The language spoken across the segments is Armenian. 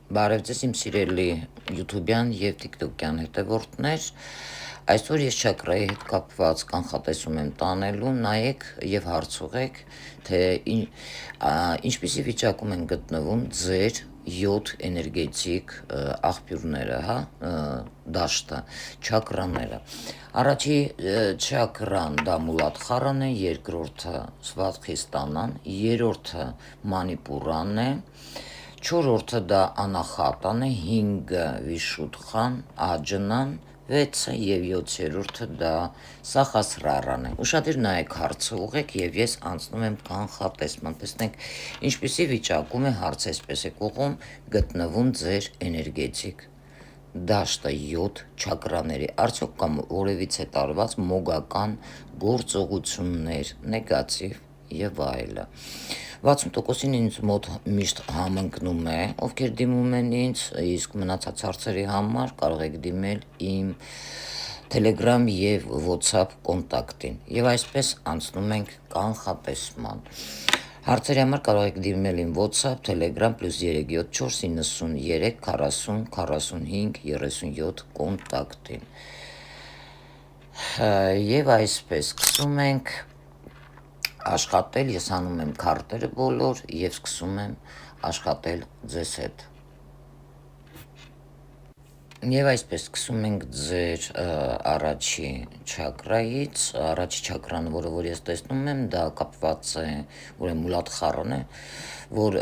Բարև ձեզ իմ սիրելի YouTube-յան և TikTok-յան հետևորդներ, այսօր ես չակրայի հետ կապված կանխատեսում եմ տանելու, նայեք և հարցուղեք, թե ինչպիսի վիճակում են գտնվում ձեր 7 էներգետիկ աղբյուրները, դաշտը, չակրաները։ Առաջի չակրան դա Մուլադխարան է, երկրորդը Սվադխիստանան, երրորդը Մանիպուրան է, չորրորդը դա Անախատան է, 5-ը Վիշուդխան, Աջնան, 6-ը և 7-րդը դա Սախասրարան է։ Ուշադիր նայեք հարցը ուղեք և ես անցնում եմ կանխատեսման։ Տեսնենք ինչպիսի վիճակում է հարց այսպես է կողում գտնվում ձեր էներգետիկ դաշտը 7 չակրաների, արդյոք կամ որևիցե տարված մոգական գործողություններ, նեգատիվ եւ այլը։ 60%-ին ինձ մոտ միշտ համընկնում է, ովքեր դիմում են ինձ, իսկ մնացած հարցերի համար կարող եք դիմել իմ Telegram եւ WhatsApp կոնտակտին։ Եվ այսպես անցնում ենք կանխատեսման։ Հարցերի համար կարող եք դիմել իմ WhatsApp, Telegram +374 93 40 45 37 կոնտակտին։ Եվ այսպես սկսում ենք աշխատել, ես անում եմ քարտերը բոլոր եւ սկսում եմ աշխատել ձեզ հետ։ Եվ այսպես սկսում ենք ձեր առաջի չակրայից, առաջի չակրան, որը որ ես տեսնում եմ, դա կապված է, ուրեմն Մուլադխարան է, որ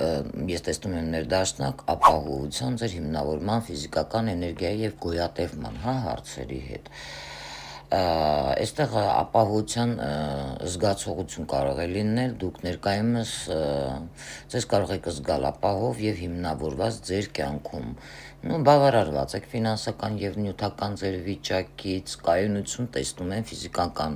ես տեսնում եմ ներդաշնակ ապահովության, ձեր հիմնավորման, ֆիզիկական էներգիայի եւ գոյատևման, հարցերի հետ։ Այստեղ ապահովության զգացողություն կարող է լինել, դուք ներկայումս ձեզ կարող եք զգալ ապահով եւ հիմնավորված ձեր կյանքում, բավարարված եք ֆինանսական եւ նյութական ձեր վիճակից, կայունություն տեսնում են ֆիզիկական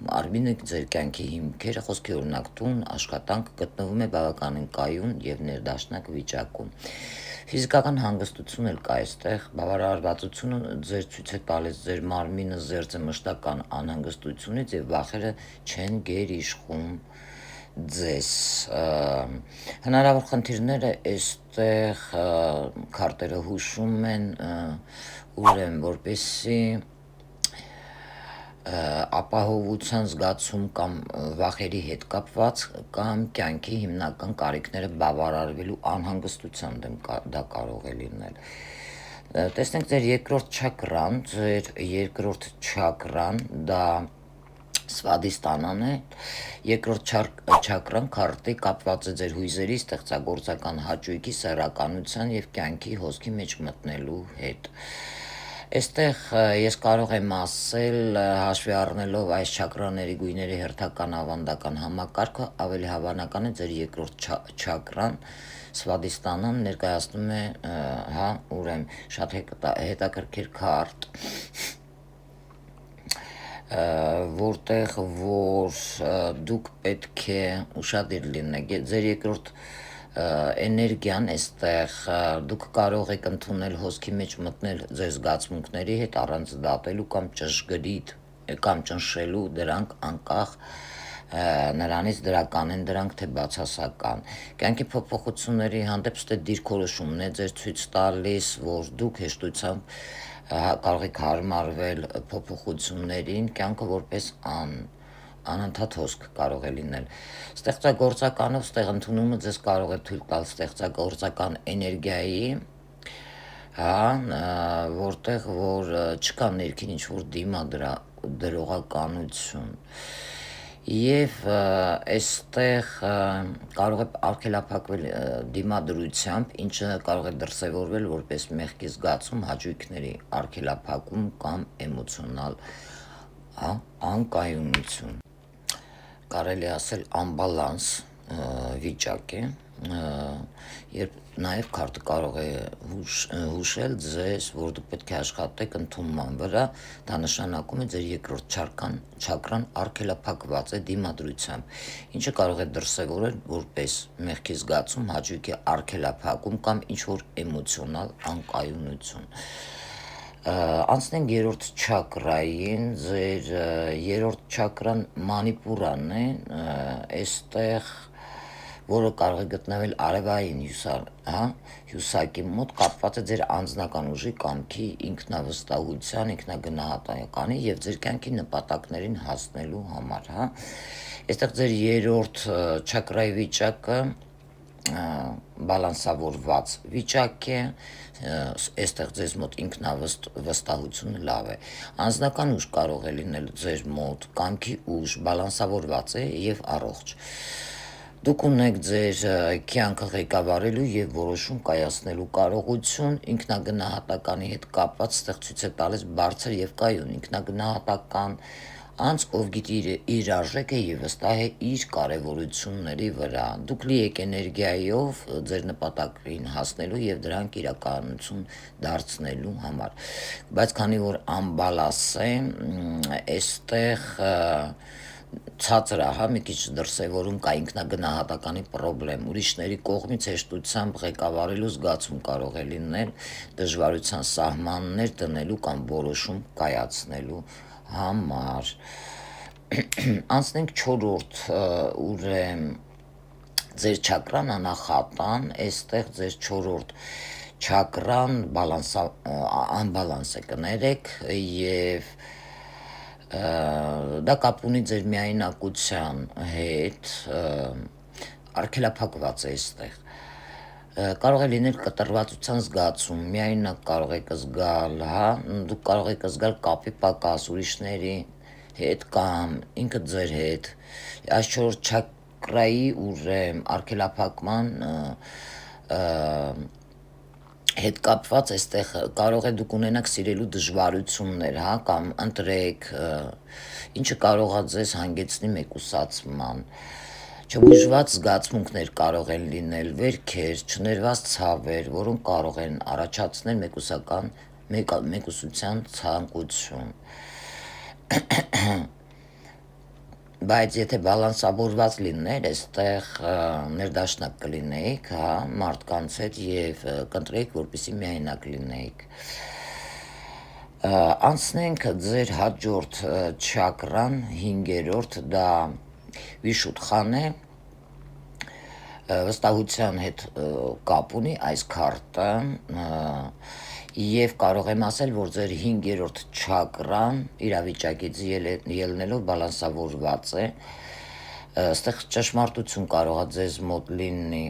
մարմինը, ձեր կյանքի հիմքերը, խոսքի օրինակ տուն, աշխատանք գտնվում է բավականին կայուն եւ ներդաշնակ վիճակում։ Ֆիզիկական հանգստություն էլ կա այստեղ, բավարարվածությունը ձեր ցույց է տալիս, ձեր մարմինը զերծ է մշտական անհանգստությունից եւ վախերը չեն գերիշխում ձեզ։ Հնարավոր խնդիրները այստեղ քարտերը հուշում են, ուրեմն որպեսզի ապահովության զգացում կամ վախերի հետ կապված կամ կյանքի հիմնական կարիքները բավարարվելու անհանգստության դեմ դա կարող է լինել։ Տեսնենք ձեր երկրորդ չակրան, դա Սվադիստանան է, երկրորդ չակրան քարտի կապված է ձեր հույզերի, ստեղծագործական հաճույքի, սեռականության եւ կյանքի հոսքի մեջ մտնելու հետ։ Այստեղ ես կարող եմ ասել, հաշվի առնելով այս չակրաների գույների հերթական ավանդական համակարգը, ավելի հավանական է ձեր երկրորդ չակրան Սվադիստանան ներկայացնում է, ուրեմն շատ հետաքրքիր քարտ, որտեղ որ դուք պետք է ուշադիր լինեք, ձեր երկրորդ էներգիան այստեղ դուք կարող եք ընդունել հոսքի մեջ մտնել ձեր զգացմունքների հետ առանց դատելու կամ ճշգրիտ կամ ճնշելու դրանք անկախ նրանից դրական են դրանք թե բացասական։ Կյանքի փոփոխությունների հանդեպ ստե դիրքորոշումն է ձեր ցույց տալիս, որ դուք հեշտությամբ կարող եք հարմարվել փոփոխություններին, կյանքը որպես անընդհատ հոսք կարող է լինել։ Ստեղծագործականով ստեղ ընդունումը ձեզ կարող է թույլ տալ ստեղծագործական էներգիայի, որտեղ որ չկա ներքին ինչ-որ դիմադրողականություն։ Եվ այստեղ կարող է արգելափակվել դիմադրությամբ, ինչը կարող է դրսևորվել որպես մեղքի զգացում, հաճույքների արգելափակում կամ էմոցիոնալ անկայունություն, կարելի ասել անբալանս վիճակ է, երբ նաև քարտը կարող է հուշել ձեզ, որ դուք պետք է աշխատեք ընդունման վրա, դա նշանակում է ձեր երկրորդ չակրան արգելափակված է դիմադրությամբ, ինչը կարող է դրսևորել որպես մեղքի զգացում, հաճույքի արգելափակում կամ ինչ-որ էմոցիոնալ անկայունություն։ Անցնենք երրորդ չակրային, ձեր երրորդ չակրան Մանիպուրան է, այստեղ որը կարող է գտնվել արևային հյուսակի մոտ, կապված է ձեր անձնական ուժի, կամքի, ինքնավստահության, ինքնագնահատականի եւ ձեր կյանքի նպատակներին հասնելու համար, Այստեղ ձեր երրորդ չակրայի վիճակը բալանսավորված վիճակ է, այստեղ ձեզ մոտ ինքնավստահությունը լավ է, անձնական ուժ կարող է լինել ձեր մոտ, կամքի ուժ բալանսավորված է եւ առողջ, դուք ունեք ձեր կյանքը ղեկավարելու եւ որոշում կայացնելու կարողություն, ինքնագնահատականի հետ կապված այստեղ ցույց է տալիս բարձր եւ կայուն ինքնագնահատական անց, ով գիտի իր արժեքը եւ վստահ է իր կարեւորությունների վրա, դուք լի եք էներգիայով ձեր նպատակին հասնելու եւ դրանք իրականություն դարձնելու համար, բայց քանի որ անբալանս է, այստեղ ցածր է, մի քիչ դրսևորում կա ինքնագնահատականի խնդրեմ, ուրիշների կողմից հեշտությամբ ղեկավարելու զգացում կարող է լինել, դժվարության սահմաններ դնելու կամ որոշում կայացնելու համար, անցնենք չորրորդ ձեր չակրան անախատան, այստեղ ձեր չորրորդ չակրան անբալանս է, կներեք, եւ դա կապ ունի ձեր միայնակության հետ, արգելափակված է այստեղ, կարող է լինել կտրվածության զգացում, միայնակ կարող եք զգալ, դուք կարող եք զգալ կապի պակաս ուրիշների հետ կամ ինքդ ձեր հետ, այս չորրորդ չակրայի արգելափակման հետ կապված այստեղ կարող է դուք ունենաք սիրելու դժվարություններ, կամ ընտրեք, ինչը կարող է ձեզ հանգեցնի մեկուսացման, չբուժված զգացմունքներ կարող են լինել, վերքեր, չներված ցավեր, որոնք կարող են առաջացնել մեկուսության ցանկություն, բայց եթե բալանսավորված լիներ, այստեղ ներդաշնակ կլինեիք, մարդկանց հետ եւ կընտրեիք, որպեսզի միայնակ լինեիք, անցնենք ձեր հաջորդ չակրան, հինգերորդ, դա վիշուդխան է, վստահության հետ կապ ունի այս քարտը եւ կարող եմ ասել, որ ձեր 5-րդ չակրան իրավիճակից ելնելով բալանսավորված է, այստեղ ճշմարտություն կարող է ձեզ մոտ լինի,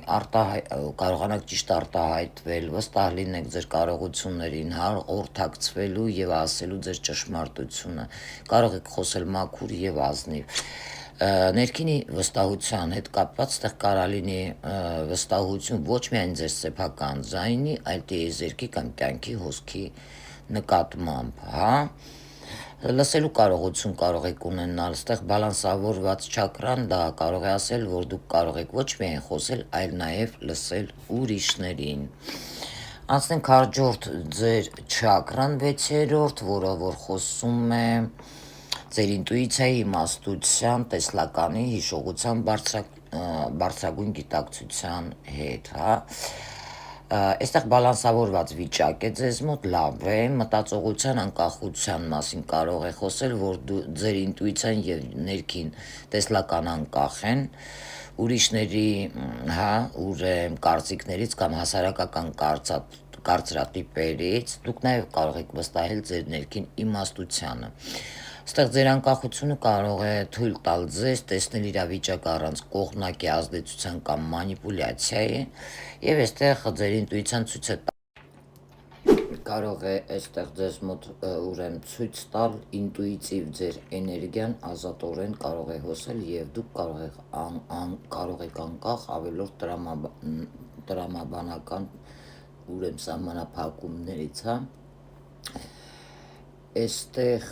կարողանաք ճիշտ արտահայտվել, վստահ լինեք ձեր կարողություններին, հաղորդակցվելու եւ ասելու ձեր ճշմարտությունը, կարող եք խոսել մաքուր եւ ազնիվ, ներքինի վստահության հետ կապված այստեղ կարա լինի վստահություն ոչ միայն ձեր սեփական ձայնի, այլ տիեզերքի կամ կյանքի հոսքի նկատմամբ, լսելու կարողություն կարող եք ունենալ, այստեղ բալանսավորված չակրան, դա կարող է ասել, որ դուք կարող եք ոչ միայն խոսել, այլ նաև լսել ուրիշներին, անցնենք հաջորդ ձեր չակրան 6-րդ, որը որ խոսում է ձեր ինտուիցիայի, իմաստության, տեսլականի, հիշողության բարձրագույն գիտակցության հետ, այստեղ բալանսավորված վիճակ է ձեզ մոտ, լավ է, մտածողության անկախության մասին կարող է խոսել, որ ձեր ինտուիցիան եւ ներքին տեսլական անկախ են, ուրիշների, կարծիքներից կամ հասարակական կարծրատիպերից, դուք նաև կարող եք վստահել ձեր ներքին իմաստությանը, այստեղ ձեր անկախությունը կարող է թույլ տալ ձեզ տեսնել իրավիճակը առանց կողմնակի ազդեցության կամ մանիպուլյացիայի եւ այստեղ ձեր ինտուիցիան ցույց է կարող է այստեղ ձեզ մոտ ցույց տալ ինտուիտիվ ձեր էներգիան ազատորեն կարող է հոսել եւ դուք կարող եք անկախ ավելորդ տրամաբանական սահմանափակումներից, այստեղ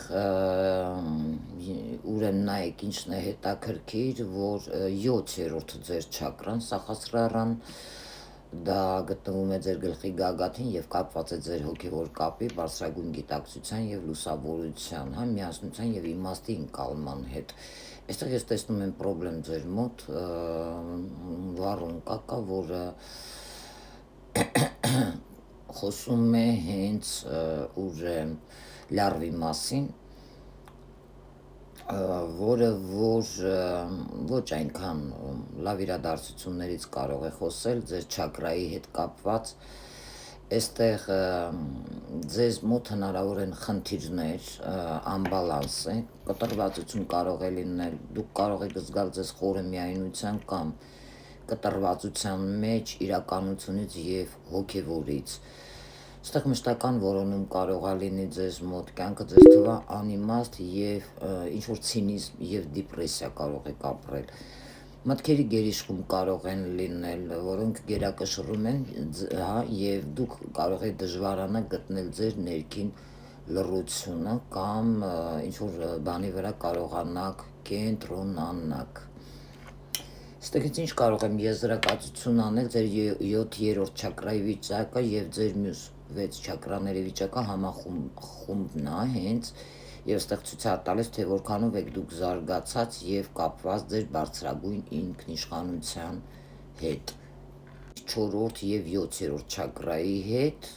նայեք ինչն է հետաքրքիր, որ 7-րդ ձեր չակրան սախասրարան, դա գտնվում է ձեր գլխի գագաթին եւ կապված է ձեր հոգեվոր կապի, բարձրագույն գիտակցության եւ լուսավորության, միասնության եւ իմաստի ընկալման հետ, այստեղ ես տեսնում եմ պրոբլեմ ձեր մոտ, վառուն կա, որը խոսում է հենց լարվի մասին, որը որ ոչ այնքան լավ իրադարձություններից կարող է խոսել ձեր չակրայի հետ կապված, այստեղ ձեզ մոտ հնարավոր են խնդիրներ, անբալանս է, կտրվածություն կարող է լինել, դուք կարող եք զգալ ձեզ խորը միայնության կամ կտրվածության մեջ իրականությունից և հոգևորից։ Այստեղ մշտական որոնում կարող է լինի ձեզ մոտ, կյանքը ձեզ թվա անիմաստ և ինչ-որ ցինիզմ և դիպրեսիա կարող եք ապրել։ Մտքերի գերիշխում կարող են լինել, որոնք գերակշռում են, և դուք կարող եք դժվարանա գտնել ձեր ներքին լռությունը կամ ինչ-որ բանի վրա կարողանաք կենտրոնանաք։ Ստեղից ինչ կարող եմ եզրակացություն անել ձեր 7-րդ չակրայի վիճակը և ձեր մյուս 6 չակրաների վիճակը համախումբն է հենց, և ստեղ ցույց է տալիս, թե որքանով եք դուք զարգացած և կապված ձեր բարձրագույն ինքնիշխանության հետ, 4-րդ և 7-րդ չակրայի հետ,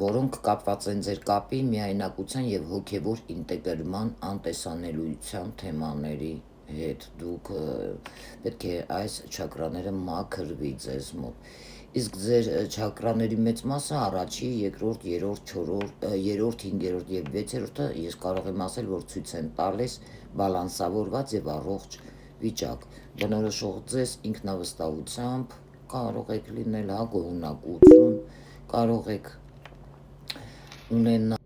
որոնք կապված են ձեր կապի, միայնակության և հոգևոր ինտեգրման անտեսանելիության թեմաների հետ, դուք պետք է այս չակրաները մաքրվի ձեզ մոտ, իսկ ձեր չակրաների մեծ մասը առաջի, երկրորդ, երրորդ, 5-րդ և 6-րդը ես կարող եմ ասել, որ ցույց են տալիս բալանսավորված և առողջ վիճակ, բնորոշող ձեզ ինքնավստահությամբ կարող եք լինել, գոհունակություն կարող եք ունենալ